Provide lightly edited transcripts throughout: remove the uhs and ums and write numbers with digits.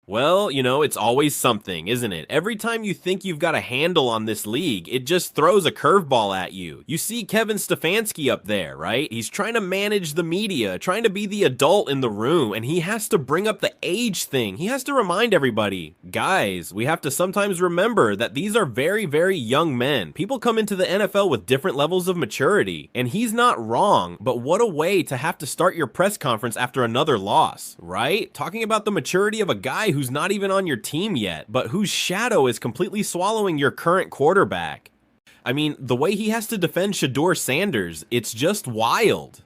Well, it's always something, isn't it? Every time you think you've got a handle on this league, it just throws a curveball at you. You see Kevin Stefanski up there, right? He's trying to manage the media, trying to be the adult in the room, and he has to bring up the age thing. He has to remind everybody, guys, we have to sometimes remember that these are very, very young men. People come into the NFL with different levels of maturity, and he's not wrong, but what a way to have to start your press conference after another loss, right? Talking about the maturity of a guy who's not even on your team yet, but whose shadow is completely swallowing your current quarterback. I mean, the way he has to defend Shedeur Sanders, it's just wild.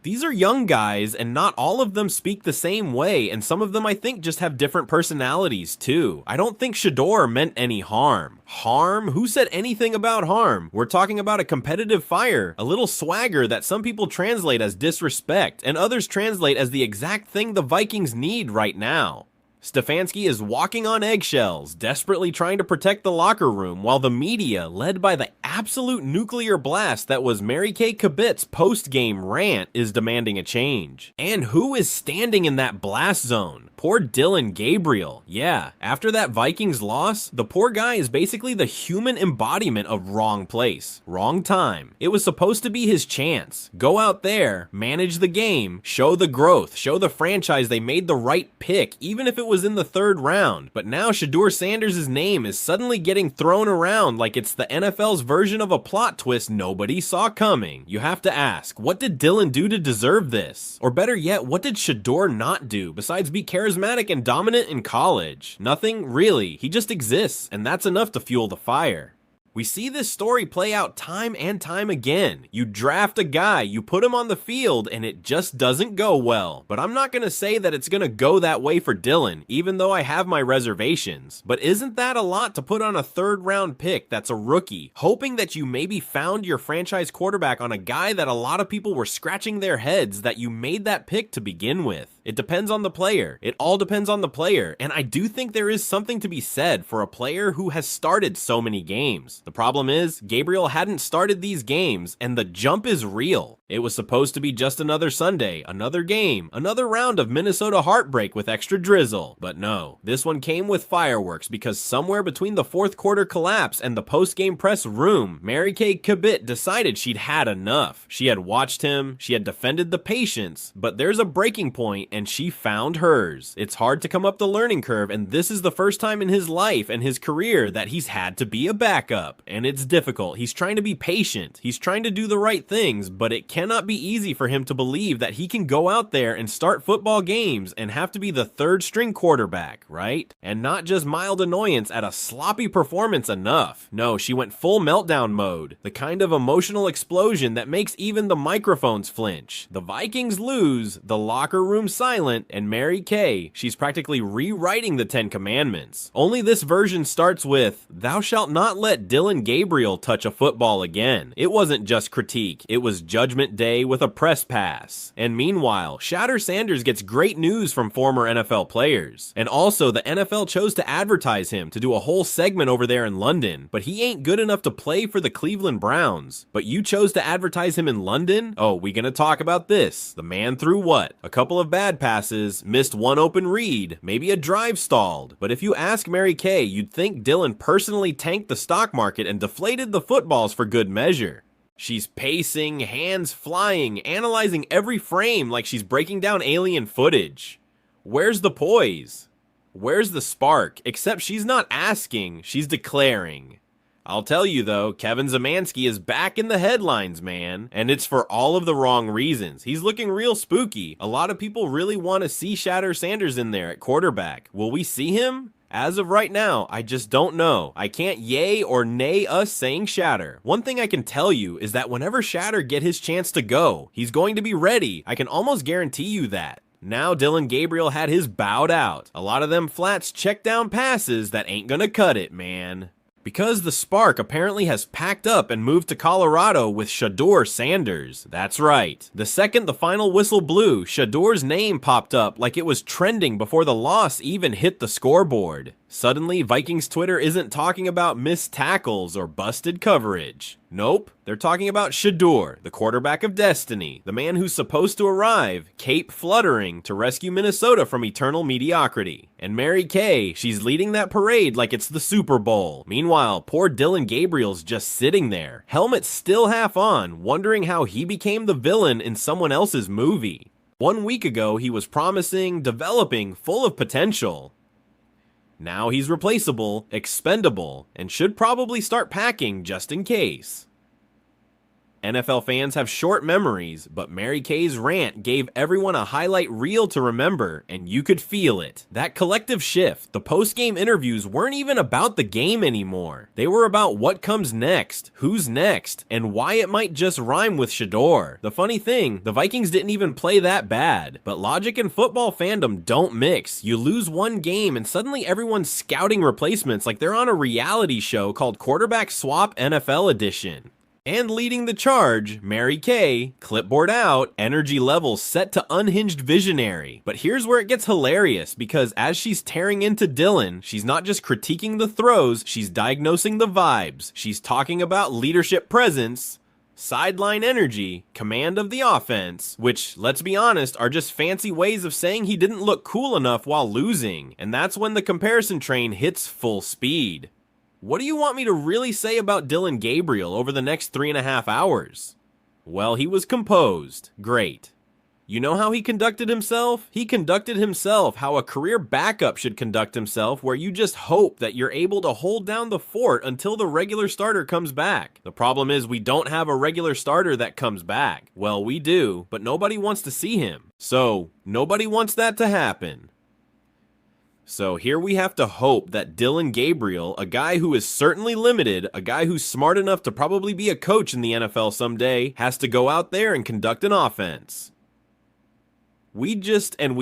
These are young guys, and not all of them speak the same way, and some of them I think just have different personalities too. I don't think Shedeur meant any harm. Harm? Who said anything about harm? We're talking about a competitive fire, a little swagger that some people translate as disrespect, and others translate as the exact thing the Vikings need right now. Stefanski is walking on eggshells, desperately trying to protect the locker room, while the media, led by the absolute nuclear blast that was Mary Kay Cabot's post-game rant, is demanding a change. And who is standing in that blast zone? Poor Dillon Gabriel. Yeah, after that Vikings loss, the poor guy is basically the human embodiment of wrong place, wrong time. It was supposed to be his chance. Go out there, manage the game, show the growth, show the franchise they made the right pick, even if it was in the third round. But now Shedeur Sanders' name is suddenly getting thrown around like it's the NFL's version of a plot twist nobody saw coming. You have to ask, what did Dillon do to deserve this? Or better yet, what did Shedeur not do besides be charismatic and dominant in college? Nothing, really. He just exists, and that's enough to fuel the fire. We see this story play out time and time again. You draft a guy, you put him on the field, and it just doesn't go well. But I'm not going to say that it's going to go that way for Dillon, even though I have my reservations. But isn't that a lot to put on a third-round pick that's a rookie, hoping that you maybe found your franchise quarterback on a guy that a lot of people were scratching their heads that you made that pick to begin with? It depends on the player. It all depends on the player, and I do think there is something to be said for a player who has started so many games. The problem is, Gabriel hadn't started these games, and the jump is real. It was supposed to be just another Sunday, another game, another round of Minnesota heartbreak with extra drizzle. But no, this one came with fireworks because somewhere between the fourth quarter collapse and the post-game press room, Mary Kay Cabot decided she'd had enough. She had watched him, she had defended the patience, but there's a breaking point and she found hers. It's hard to come up the learning curve, and this is the first time in his life and his career that he's had to be a backup. And it's difficult. He's trying to be patient. He's trying to do the right things, but it cannot be easy for him to believe that he can go out there and start football games and have to be the third string quarterback, right? And not just mild annoyance at a sloppy performance enough. No, she went full meltdown mode. The kind of emotional explosion that makes even the microphones flinch. The Vikings lose, the locker room silent, and Mary Kay, she's practically rewriting the 10 Commandments. Only this version starts with, "Thou shalt not let Dillon Gabriel touch a football again." It wasn't just critique, it was Judgment Day with a press pass. And meanwhile, Shedeur Sanders gets great news from former NFL players. And also, the NFL chose to advertise him to do a whole segment over there in London, but he ain't good enough to play for the Cleveland Browns. But you chose to advertise him in London? Oh, we gonna talk about this. The man threw what? A couple of bad passes, missed one open read, maybe a drive stalled. But if you ask Mary Kay, you'd think Dillon personally tanked the stock market and deflated the footballs for good measure. She's pacing, hands flying, analyzing every frame like she's breaking down alien footage. Where's the poise? Where's the spark? Except she's not asking, she's declaring. I'll tell you though, Kevin Zemanski is back in the headlines, man. And it's for all of the wrong reasons. He's looking real spooky. A lot of people really want to see Shedeur Sanders in there at quarterback. Will we see him? As of right now, I just don't know. I can't yay or nay us saying Shedeur. One thing I can tell you is that whenever Shedeur get his chance to go, he's going to be ready. I can almost guarantee you that. Now Dillon Gabriel had his bowed out. A lot of them flats check down passes that ain't gonna cut it, man. Because the spark apparently has packed up and moved to Colorado with Shedeur Sanders. That's right. The second the final whistle blew, Shedeur's name popped up like it was trending before the loss even hit the scoreboard. Suddenly, Vikings Twitter isn't talking about missed tackles or busted coverage. Nope, they're talking about Shedeur, the quarterback of destiny, the man who's supposed to arrive, cape fluttering, to rescue Minnesota from eternal mediocrity. And Mary Kay, she's leading that parade like it's the Super Bowl. Meanwhile, poor Dillon Gabriel's just sitting there, helmet still half on, wondering how he became the villain in someone else's movie. 1 week ago, he was promising, developing, full of potential. Now he's replaceable, expendable, and should probably start packing just in case. NFL fans have short memories, but Mary Kay's rant gave everyone a highlight reel to remember, and you could feel it. That collective shift, the post-game interviews weren't even about the game anymore. They were about what comes next, who's next, and why it might just rhyme with Shedeur. The funny thing, the Vikings didn't even play that bad, but logic and football fandom don't mix. You lose one game and suddenly everyone's scouting replacements like they're on a reality show called Quarterback Swap NFL Edition. And leading the charge, Mary Kay, clipboard out, energy levels set to unhinged visionary. But here's where it gets hilarious, because as she's tearing into Dillon, she's not just critiquing the throws, she's diagnosing the vibes. She's talking about leadership presence, sideline energy, command of the offense, which, let's be honest, are just fancy ways of saying he didn't look cool enough while losing. And that's when the comparison train hits full speed. What do you want me to really say about Dillon Gabriel over the next 3.5 hours? Well, he was composed. Great. You know how he conducted himself? He conducted himself how a career backup should conduct himself, where you just hope that you're able to hold down the fort until the regular starter comes back. The problem is we don't have a regular starter that comes back. Well, we do, but nobody wants to see him. So, nobody wants that to happen. So here we have to hope that Dillon Gabriel, a guy who is certainly limited, a guy who's smart enough to probably be a coach in the NFL someday, has to go out there and conduct an offense. We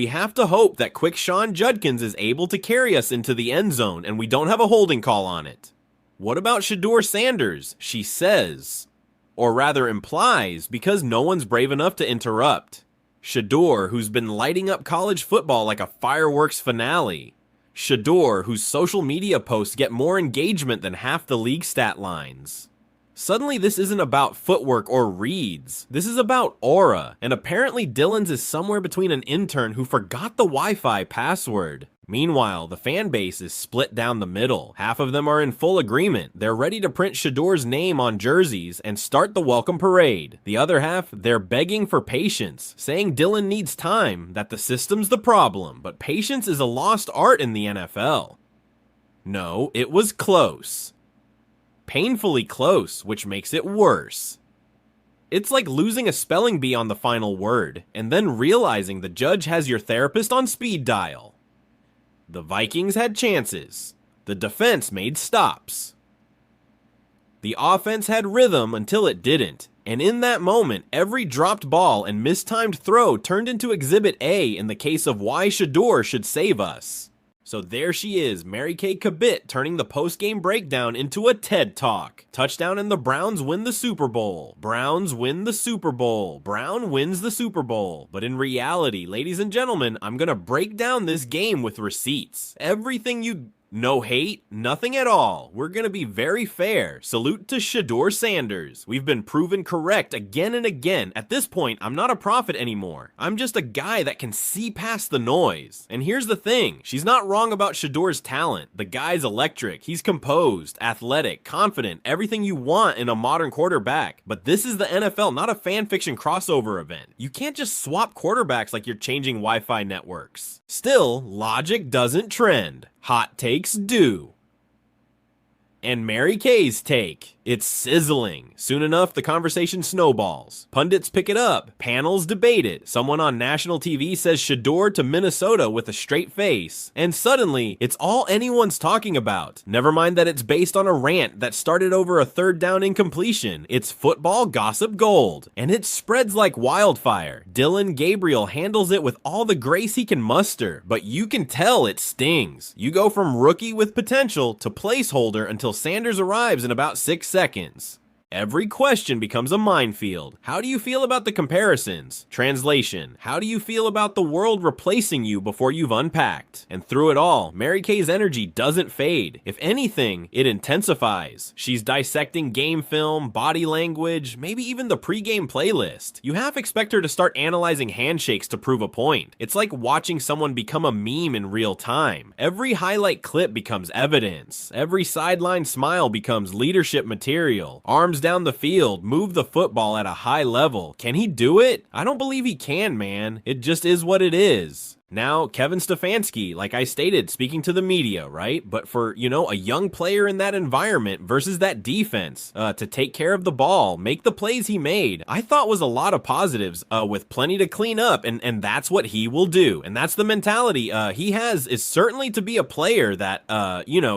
have to hope that Quickshawn Judkins is able to carry us into the end zone and we don't have a holding call on it. What about Shedeur Sanders? She says, or rather implies, because no one's brave enough to interrupt. Shedeur, who's been lighting up college football like a fireworks finale. Shedeur, whose social media posts get more engagement than half the league stat lines. Suddenly this isn't about footwork or reads, this is about aura, and apparently Dillon's is somewhere between an intern who forgot the Wi-Fi password. Meanwhile, the fan base is split down the middle. Half of them are in full agreement. They're ready to print Shedeur's name on jerseys and start the welcome parade. The other half, they're begging for patience, saying Dillon needs time, that the system's the problem, but patience is a lost art in the NFL. No, it was close. Painfully close, which makes it worse. It's like losing a spelling bee on the final word, and then realizing the judge has your therapist on speed dial. The Vikings had chances. The defense made stops. The offense had rhythm until it didn't, and in that moment, every dropped ball and mistimed throw turned into Exhibit A in the case of why Shedeur should save us. So there she is, Mary Kay Cabot, turning the post-game breakdown into a TED Talk. Touchdown and the Browns win the Super Bowl. Browns win the Super Bowl. Brown wins the Super Bowl. But in reality, ladies and gentlemen, I'm gonna break down this game with receipts. Everything you... No hate, nothing at all. We're gonna be very fair. Salute to Shedeur Sanders. We've been proven correct again and again. At this point, I'm not a prophet anymore. I'm just a guy that can see past the noise. And here's the thing, she's not wrong about Shedeur's talent. The guy's electric. He's composed, athletic, confident, everything you want in a modern quarterback. But this is the NFL, not a fan fiction crossover event. You can't just swap quarterbacks like you're changing Wi-Fi networks. Still, logic doesn't trend. Hot takes do. And Mary Kay's take. It's sizzling. Soon enough, the conversation snowballs. Pundits pick it up. Panels debate it. Someone on national TV says Shedeur to Minnesota with a straight face. And suddenly, it's all anyone's talking about. Never mind that it's based on a rant that started over a third down incompletion. It's football gossip gold. And it spreads like wildfire. Dillon Gabriel handles it with all the grace he can muster. But you can tell it stings. You go from rookie with potential to placeholder until Sanders arrives in about 6 seconds. Every question becomes a minefield. How do you feel about the comparisons? Translation: how do you feel about the world replacing you before you've unpacked? And through it all, Mary Kay's energy doesn't fade. If anything, it intensifies. She's dissecting game film, body language, maybe even the pregame playlist. You half expect her to start analyzing handshakes to prove a point. It's like watching someone become a meme in real time. Every highlight clip becomes evidence. Every sideline smile becomes leadership material. Arms down the field, move the football at a high level. Can he do it? I don't believe he can, man. It just is what it is. Now, Kevin Stefanski, like I stated, speaking to the media, right? But for, a young player in that environment versus that defense, to take care of the ball, make the plays he made, I thought was a lot of positives, with plenty to clean up, and that's what he will do. And that's the mentality he has, is certainly to be a player that,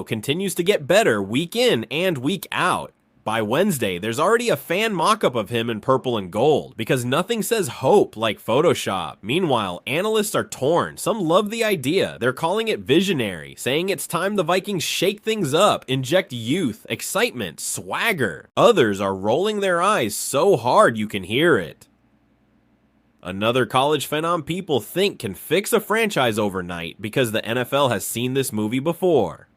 continues to get better week in and week out. By Wednesday, there's already a fan mock-up of him in purple and gold, because nothing says hope like Photoshop. Meanwhile, analysts are torn. Some love the idea. They're calling it visionary, saying it's time the Vikings shake things up, inject youth, excitement, swagger. Others are rolling their eyes so hard you can hear it. Another college phenom people think can fix a franchise overnight because the NFL has seen this movie before.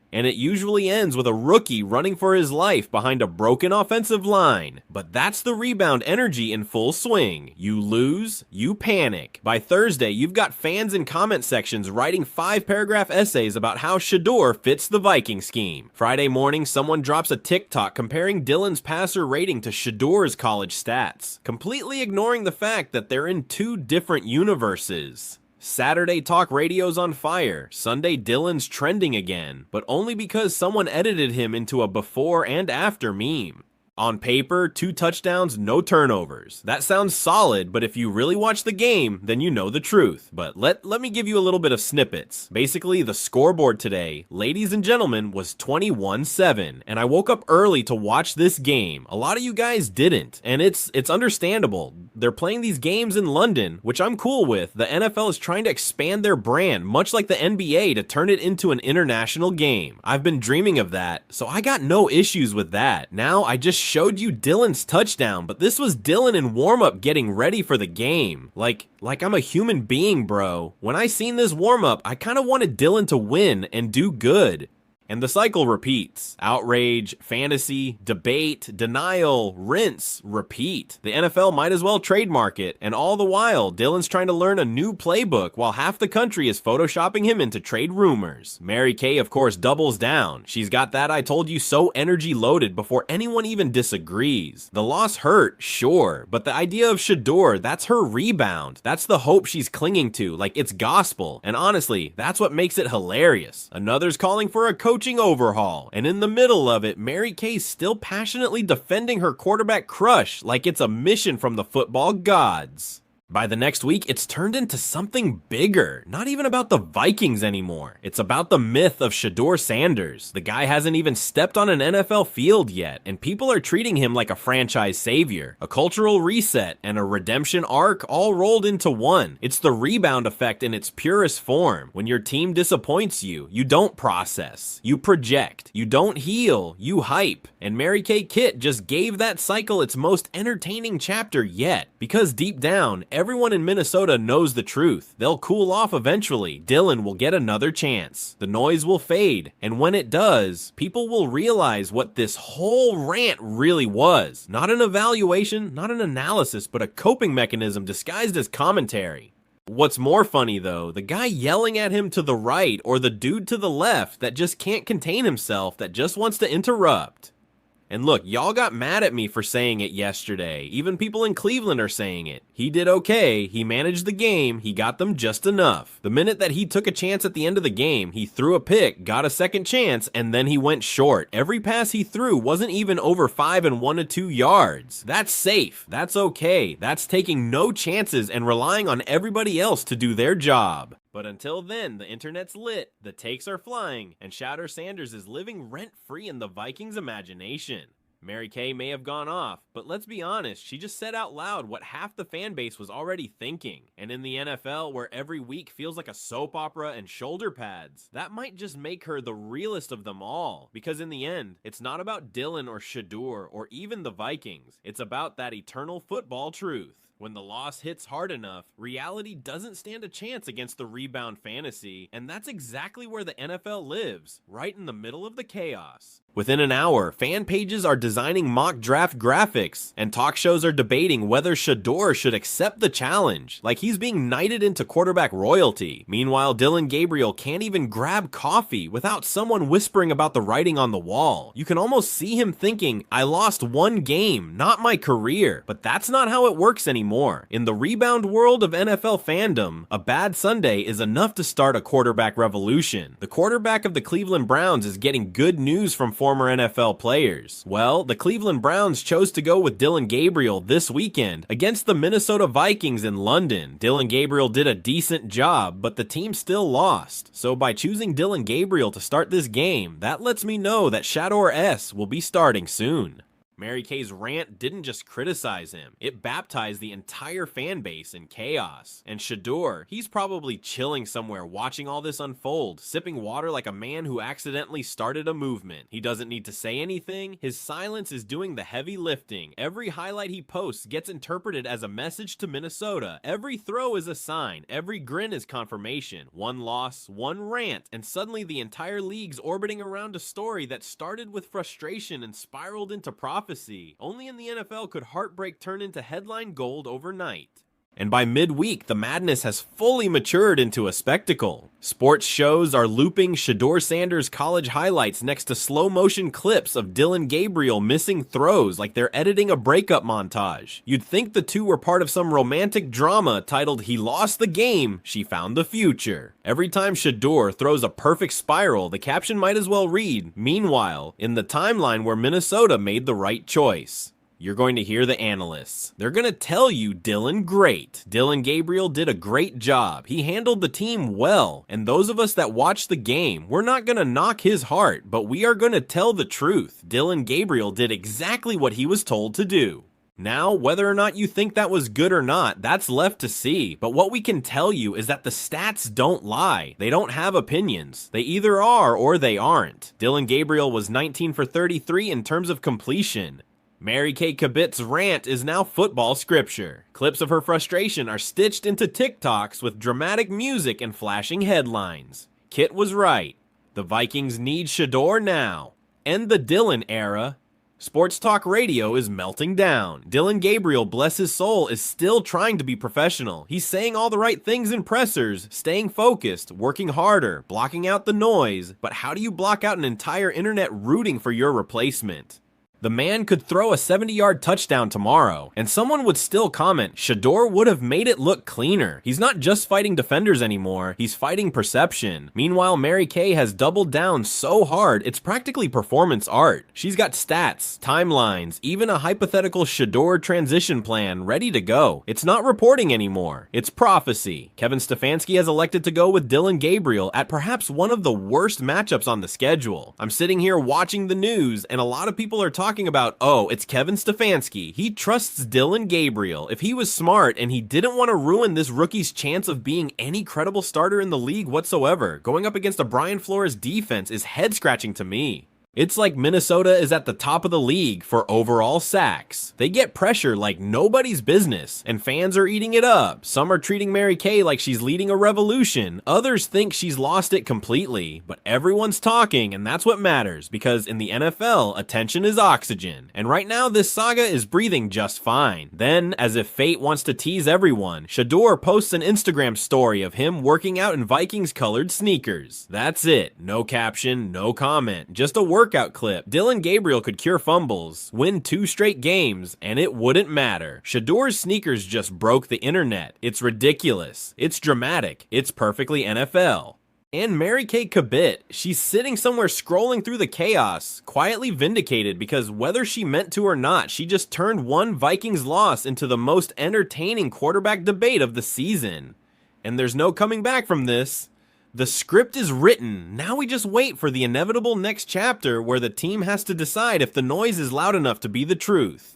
And it usually ends with a rookie running for his life behind a broken offensive line. But that's the rebound energy in full swing. You lose, you panic. By Thursday, you've got fans in comment sections writing 5-paragraph essays about how Shedeur fits the Viking scheme. Friday morning, someone drops a TikTok comparing Dylan's passer rating to Shedeur's college stats, completely ignoring the fact that they're in two different universes. Saturday talk radio's on fire. Sunday Dylan's trending again, but only because someone edited him into a before and after meme. On paper, 2 touchdowns, no turnovers. That sounds solid, but if you really watch the game, then you know the truth. But let me give you a little bit of snippets. Basically, the scoreboard today, ladies and gentlemen, was 21-7, and I woke up early to watch this game. A lot of you guys didn't, and it's understandable. They're playing these games in London, which I'm cool with. The NFL is trying to expand their brand, much like the NBA, to turn it into an international game. I've been dreaming of that, so I got no issues with that. Now, I just showed you Dylan's touchdown, but this was Dylan in warm-up getting ready for the game. Like I'm a human being, bro. When I seen this warm-up, I kind of wanted Dylan to win and do good. And the cycle repeats. Outrage, fantasy, debate, denial, rinse, repeat. The NFL might as well trademark it, and all the while, Dylan's trying to learn a new playbook while half the country is photoshopping him into trade rumors. Mary Kay, of course, doubles down. She's got that I told you so energy loaded before anyone even disagrees. The loss hurt, sure, but the idea of Shedeur, that's her rebound. That's the hope she's clinging to, like it's gospel. And honestly, that's what makes it hilarious. Another's calling for a coaching overhaul, and in the middle of it, Mary Kay's still passionately defending her quarterback crush like it's a mission from the football gods. By the next week, it's turned into something bigger. Not even about the Vikings anymore. It's about the myth of Shedeur Sanders. The guy hasn't even stepped on an NFL field yet, and people are treating him like a franchise savior. A cultural reset and a redemption arc all rolled into one. It's the rebound effect in its purest form. When your team disappoints you, you don't process. You project. You don't heal. You hype. And Mary Kay Kit just gave that cycle its most entertaining chapter yet. Because deep down, everyone in Minnesota knows the truth. They'll cool off eventually. Dylan will get another chance. The noise will fade. And when it does, people will realize what this whole rant really was. Not an evaluation, not an analysis, but a coping mechanism disguised as commentary. What's more funny though, the guy yelling at him to the right or the dude to the left that just can't contain himself, that just wants to interrupt. And look, y'all got mad at me for saying it yesterday. Even people in Cleveland are saying it. He did okay. He managed the game. He got them just enough. The minute that he took a chance at the end of the game, he threw a pick, got a second chance, and then he went short. Every pass he threw wasn't even over 5 and 1 to 2 yards. That's safe. That's okay. That's taking no chances and relying on everybody else to do their job. But until then, the internet's lit, the takes are flying, and Shedeur Sanders is living rent-free in the Vikings' imagination. Mary Kay may have gone off, but let's be honest, she just said out loud what half the fan base was already thinking. And in the NFL, where every week feels like a soap opera and shoulder pads, that might just make her the realest of them all. Because in the end, it's not about Dylan or Shedeur or even the Vikings. It's about that eternal football truth. When the loss hits hard enough, reality doesn't stand a chance against the rebound fantasy, and that's exactly where the NFL lives, right in the middle of the chaos. Within an hour, fan pages are designing mock draft graphics, and talk shows are debating whether Shedeur should accept the challenge, like he's being knighted into quarterback royalty. Meanwhile, Dylan Gabriel can't even grab coffee without someone whispering about the writing on the wall. You can almost see him thinking, I lost one game, not my career. But that's not how it works anymore. In the rebound world of NFL fandom, a bad Sunday is enough to start a quarterback revolution. The quarterback of the Cleveland Browns is getting good news from former NFL players. Well, the Cleveland Browns chose to go with Dylan Gabriel this weekend against the Minnesota Vikings in London. Dylan Gabriel did a decent job, but the team still lost. So by choosing Dylan Gabriel to start this game, that lets me know that Shedeur S will be starting soon. Mary Kay's rant didn't just criticize him, it baptized the entire fan base in chaos. And Shedeur, he's probably chilling somewhere watching all this unfold, sipping water like a man who accidentally started a movement. He doesn't need to say anything, his silence is doing the heavy lifting. Every highlight he posts gets interpreted as a message to Minnesota. Every throw is a sign, every grin is confirmation. One loss, one rant, and suddenly the entire league's orbiting around a story that started with frustration and spiraled into prophecy. Only in the NFL could heartbreak turn into headline gold overnight. And by midweek, the madness has fully matured into a spectacle. Sports shows are looping Shedeur Sanders' college highlights next to slow-motion clips of Dylan Gabriel missing throws like they're editing a breakup montage. You'd think the two were part of some romantic drama titled He Lost the Game, She Found the Future. Every time Shedeur throws a perfect spiral, the caption might as well read, Meanwhile, in the timeline where Minnesota made the right choice. You're going to hear the analysts. They're going to tell you Dylan great. Dylan Gabriel did a great job. He handled the team well. And those of us that watched the game, we're not going to knock his heart, but we are going to tell the truth. Dylan Gabriel did exactly what he was told to do. Now, whether or not you think that was good or not, that's left to see. But what we can tell you is that the stats don't lie. They don't have opinions. They either are or they aren't. Dylan Gabriel was 19 for 33 in terms of completion. Mary Kay Cabot's rant is now football scripture. Clips of her frustration are stitched into TikToks with dramatic music and flashing headlines. Kit was right. The Vikings need Shedeur now. End the Dylan era. Sports talk radio is melting down. Dylan Gabriel, bless his soul, is still trying to be professional. He's saying all the right things in pressers, staying focused, working harder, blocking out the noise. But how do you block out an entire internet rooting for your replacement? The man could throw a 70-yard touchdown tomorrow, and someone would still comment, Shedeur would have made it look cleaner. He's not just fighting defenders anymore, he's fighting perception. Meanwhile, Mary Kay has doubled down so hard, it's practically performance art. She's got stats, timelines, even a hypothetical Shedeur transition plan ready to go. It's not reporting anymore, it's prophecy. Kevin Stefanski has elected to go with Dylan Gabriel at perhaps one of the worst matchups on the schedule. I'm sitting here watching the news, and a lot of people are talking about, oh, it's Kevin Stefanski. He trusts Dylan Gabriel. If he was smart and he didn't want to ruin this rookie's chance of being any credible starter in the league whatsoever, going up against a Brian Flores defense is head-scratching to me. It's like Minnesota is at the top of the league for overall sacks. They get pressure like nobody's business, and fans are eating it up. Some are treating Mary Kay like she's leading a revolution. Others think she's lost it completely, but everyone's talking, and that's what matters, because in the NFL, attention is oxygen. And right now, this saga is breathing just fine. Then, as if fate wants to tease everyone, Shedeur posts an Instagram story of him working out in Vikings-colored sneakers. That's it. No caption, no comment, just a workout clip. Dylan Gabriel could cure fumbles, win 2 straight games, and it wouldn't matter. Shedeur's sneakers just broke the internet. It's ridiculous. It's dramatic. It's perfectly NFL. And Mary Kay Cabot, she's sitting somewhere scrolling through the chaos, quietly vindicated because whether she meant to or not, she just turned one Vikings loss into the most entertaining quarterback debate of the season. And there's no coming back from this. The script is written, now we just wait for the inevitable next chapter where the team has to decide if the noise is loud enough to be the truth.